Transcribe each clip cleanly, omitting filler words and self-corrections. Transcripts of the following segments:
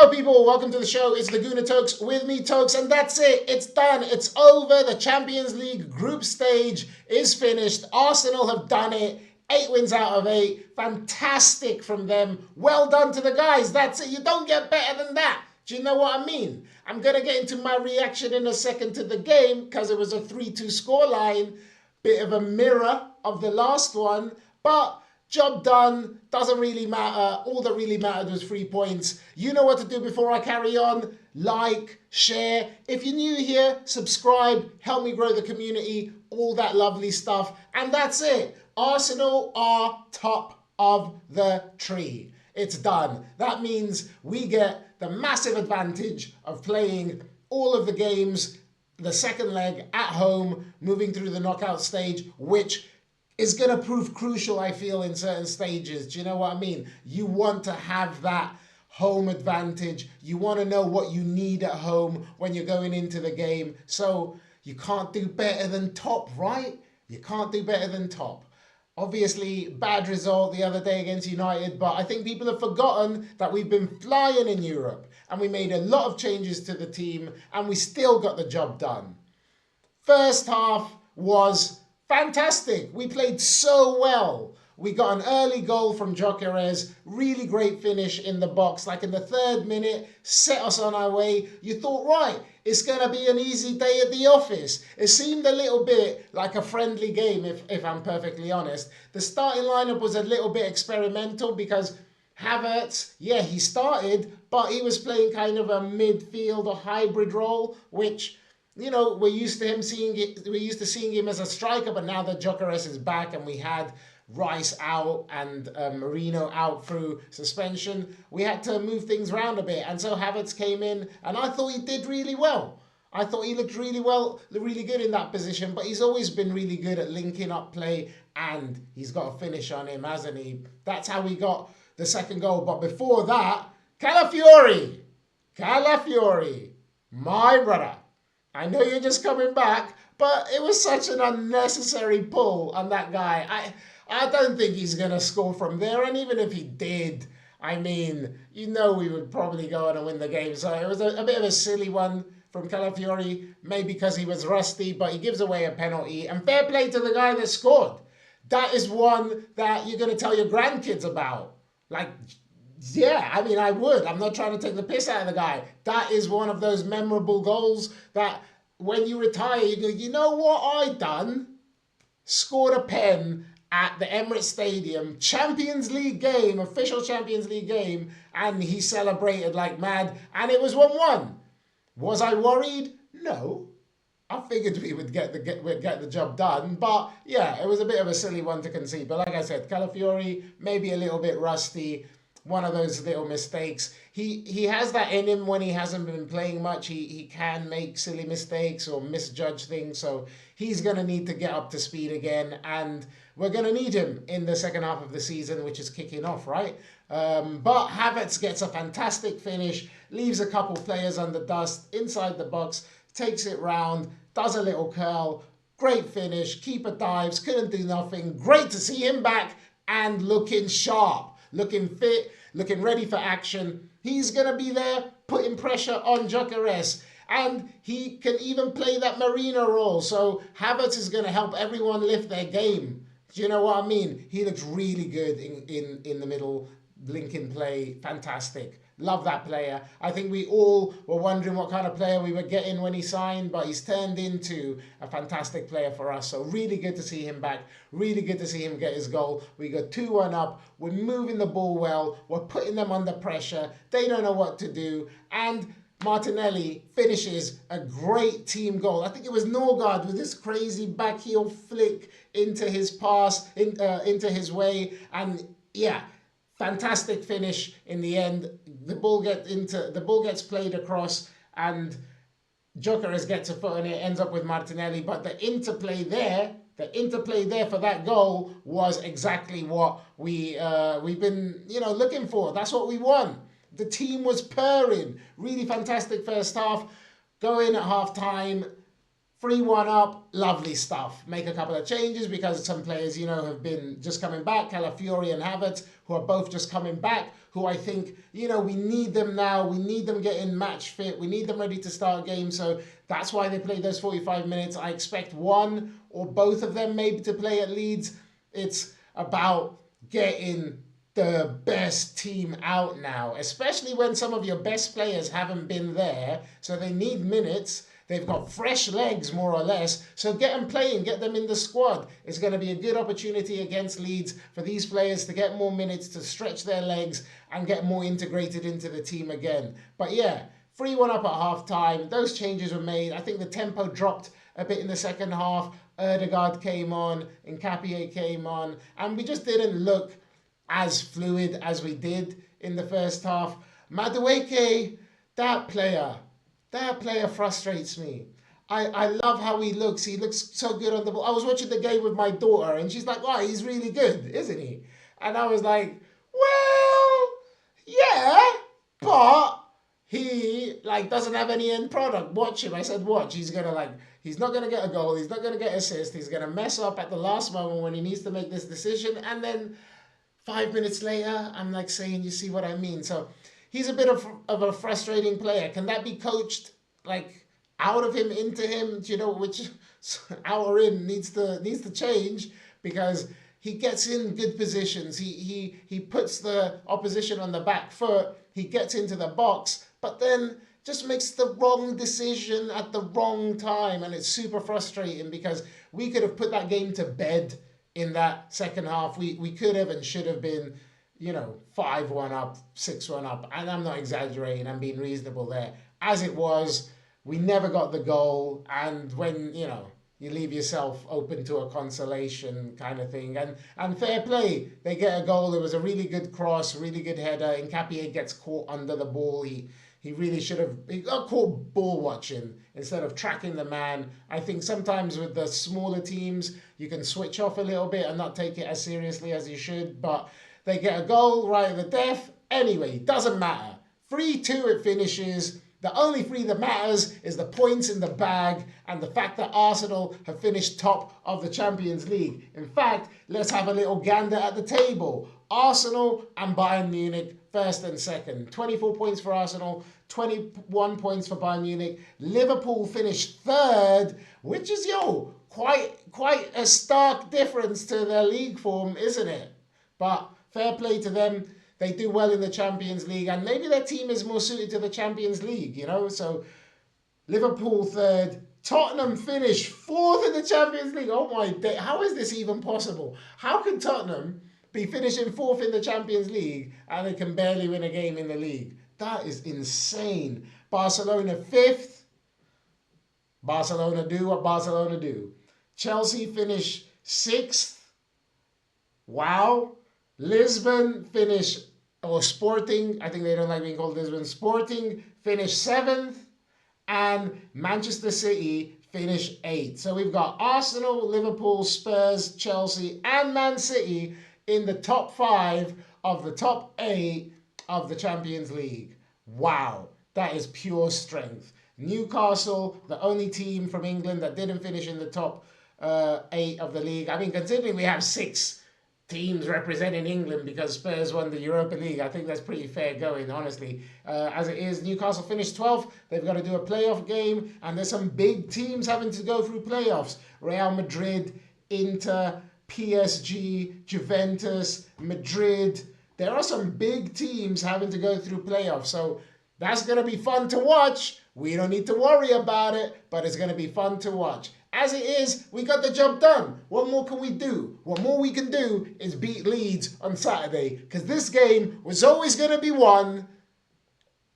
Hello people, welcome to the show. It's Laguna Tokes with me, Tokes, and that's it. It's done. It's over. The Champions League group stage is finished. Arsenal have done it. 8 wins out of 8. Fantastic from them. Well done to the guys. That's it. You don't get better than that. Do you know what I mean? I'm going to get into my reaction in a second to the game because it was a 3-2 scoreline. Bit of a mirror of the last one, but job done, doesn't really matter. All that really mattered was 3 points. You know what to do before I carry on. Like, share. If you're new here, subscribe. Help me grow the community. All that lovely stuff. And that's it. Arsenal are top of the tree. It's done. That means we get the massive advantage of playing all of the games, the second leg at home, moving through the knockout stage, which is going to prove crucial, I feel, in certain stages. Do you know what I mean? You want to have that home advantage. You want to know what you need at home when you're going into the game. So you can't do better than top, right? You can't do better than top. Obviously, bad result the other day against United, but I think people have forgotten that we've been flying in Europe and we made a lot of changes to the team and we still got the job done. First half was fantastic. We played so well. We got an early goal from Gyökeres. Really great finish in the box. Like in the 3rd minute, set us on our way. You thought, right, it's going to be an easy day at the office. It seemed a little bit like a friendly game, if I'm perfectly honest. The starting lineup was a little bit experimental because Havertz, yeah, he started, but he was playing kind of a midfield or hybrid role, which, you know, we're used to seeing him as a striker, but now that Gyökeres is back and we had Rice out and Marino out through suspension, we had to move things around a bit. And so Havertz came in, and I thought he did really well. I thought he looked really well, really good in that position, but he's always been really good at linking up play, and he's got a finish on him, hasn't he? That's how we got the second goal. But before that, Calafiori, my brother. I know you're just coming back, but it was such an unnecessary pull on that guy. I don't think he's going to score from there. And even if he did, I mean, you know we would probably go on and win the game. So it was a bit of a silly one from Calafiori, maybe because he was rusty, but he gives away a penalty. And fair play to the guy that scored. That is one that you're going to tell your grandkids about. Like, yeah, I mean, I would. I'm not trying to take the piss out of the guy. That is one of those memorable goals that when you retire, you go, you know what I done? Scored a pen at the Emirates Stadium, Champions League game, official Champions League game, and he celebrated like mad, and it was 1-1. Was I worried? No. I figured we would get the job done, but yeah, it was a bit of a silly one to concede. But like I said, Calafiori, maybe a little bit rusty. One of those little mistakes. He has that in him when he hasn't been playing much. He can make silly mistakes or misjudge things. So he's going to need to get up to speed again. And we're going to need him in the second half of the season, which is kicking off, right? But Havertz gets a fantastic finish, leaves a couple players under dust inside the box, takes it round, does a little curl. Great finish. Keeper dives, couldn't do nothing. Great to see him back and looking sharp. Looking fit, looking ready for action. He's going to be there putting pressure on Gyökeres. And he can even play that Marino role. So Havertz is going to help everyone lift their game. Do you know what I mean? He looks really good in the middle, linking play. Fantastic. Love that player. I think we all were wondering what kind of player we were getting when he signed, but he's turned into a fantastic player for us. So really good to see him back. Really good to see him get his goal. We got 2-1 up. We're moving the ball well. We're putting them under pressure. They don't know what to do. And Martinelli finishes a great team goal. I think it was Norgard with this crazy back heel flick into his pass, into his way. And yeah, fantastic finish in the end. The ball gets played across, and Gyökeres gets a foot on it, ends up with Martinelli. But the interplay there for that goal was exactly what we've been looking for. That's what we want. The team was purring. Really fantastic first half. Go in at half time. 3-1 up, lovely stuff. Make a couple of changes because some players, have been just coming back. Calafiori and Havertz, who are both just coming back. who I think, we need them now. We need them getting match fit. We need them ready to start a game. So that's why they played those 45 minutes. I expect one or both of them maybe to play at Leeds. It's about getting the best team out now, especially when some of your best players haven't been there. So they need minutes. They've got fresh legs, more or less. So get them playing, get them in the squad. It's going to be a good opportunity against Leeds for these players to get more minutes, to stretch their legs and get more integrated into the team again. But yeah, 3-1 up at half time. Those changes were made. I think the tempo dropped a bit in the second half. Erdegaard came on, Nkapie came on, and we just didn't look as fluid as we did in the first half. Madueke, that player frustrates me. I love how he looks. He looks so good on the ball. I was watching the game with my daughter, and she's like, "Oh, he's really good, isn't he?" And I was like, "Well, yeah, but he doesn't have any end product. Watch him." I said, "Watch. He's not gonna get a goal. He's not gonna get assist. He's gonna mess up at the last moment when he needs to make this decision, and then 5 minutes later, I'm saying, you see what I mean?" So he's a bit of a frustrating player. Can that be coached out of him into him? Which out or in needs to change, because he gets in good positions. He puts the opposition on the back foot. He gets into the box, but then just makes the wrong decision at the wrong time, and it's super frustrating because we could have put that game to bed in that second half. We could have and should have been, 5-1 up, 6-1 up. And I'm not exaggerating, I'm being reasonable there. As it was, we never got the goal. And when, you leave yourself open to a consolation kind of thing. And fair play, they get a goal. It was a really good cross, really good header. Nkapie gets caught under the ball. He really should have, he got caught ball watching instead of tracking the man. I think sometimes with the smaller teams, you can switch off a little bit and not take it as seriously as you should. But they get a goal right at the death. Anyway, doesn't matter. 3-2 it finishes. The only 3 that matters is the points in the bag and the fact that Arsenal have finished top of the Champions League. In fact, let's have a little gander at the table. Arsenal and Bayern Munich, first and second. 24 points for Arsenal, 21 points for Bayern Munich. Liverpool finished third, which is, quite a stark difference to their league form, isn't it? But fair play to them. They do well in the Champions League, and maybe their team is more suited to the Champions League, So Liverpool third. Tottenham finished fourth in the Champions League. Oh my day. How is this even possible? How can Tottenham be finishing fourth in the Champions League and they can barely win a game in the league? That is insane. Barcelona fifth. Barcelona do what Barcelona do. Chelsea finished sixth. Wow. Lisbon finished, or Sporting, I think they don't like being called Lisbon. Sporting finished seventh. And Manchester City finished eighth. So we've got Arsenal, Liverpool, Spurs, Chelsea, and Man City in the top 5 of the top 8 of the Champions League. Wow, that is pure strength. Newcastle, the only team from England that didn't finish in the top 8 of the league. I mean, considering we have 6 teams representing England because Spurs won the Europa League, I think that's pretty fair going, honestly. As it is, Newcastle finished 12th. They've got to do a playoff game, and there's some big teams having to go through playoffs. Real Madrid, Inter, PSG, Juventus, Madrid. There are some big teams having to go through playoffs, so that's going to be fun to watch. We don't need to worry about it, but it's going to be fun to watch. As it is, we got the job done. What more can we do? What more we can do is beat Leeds on Saturday, because this game was always going to be won.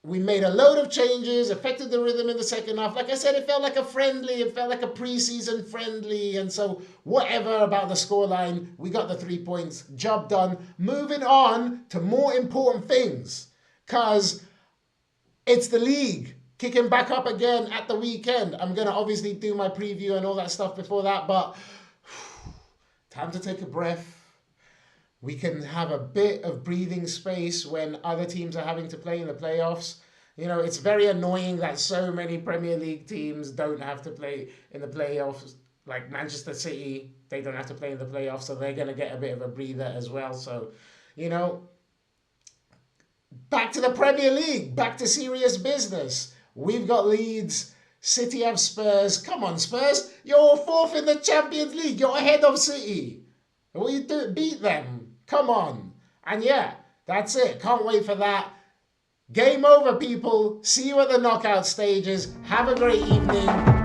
We made a load of changes, affected the rhythm in the second half. Like I said, it felt like a friendly. It felt like a preseason friendly. And so whatever about the scoreline, we got the 3 points. Job done. Moving on to more important things, because it's the league kicking back up again at the weekend. I'm going to obviously do my preview and all that stuff before that, but time to take a breath. We can have a bit of breathing space when other teams are having to play in the playoffs. It's very annoying that so many Premier League teams don't have to play in the playoffs. Like Manchester City, they don't have to play in the playoffs, so they're going to get a bit of a breather as well. So, back to the Premier League, back to serious business. We've got Leeds. City have Spurs. Come on, Spurs. You're fourth in the Champions League. You're ahead of City. What you do? Beat them. Come on. And yeah, that's it. Can't wait for that. Game over, people. See you at the knockout stages. Have a great evening.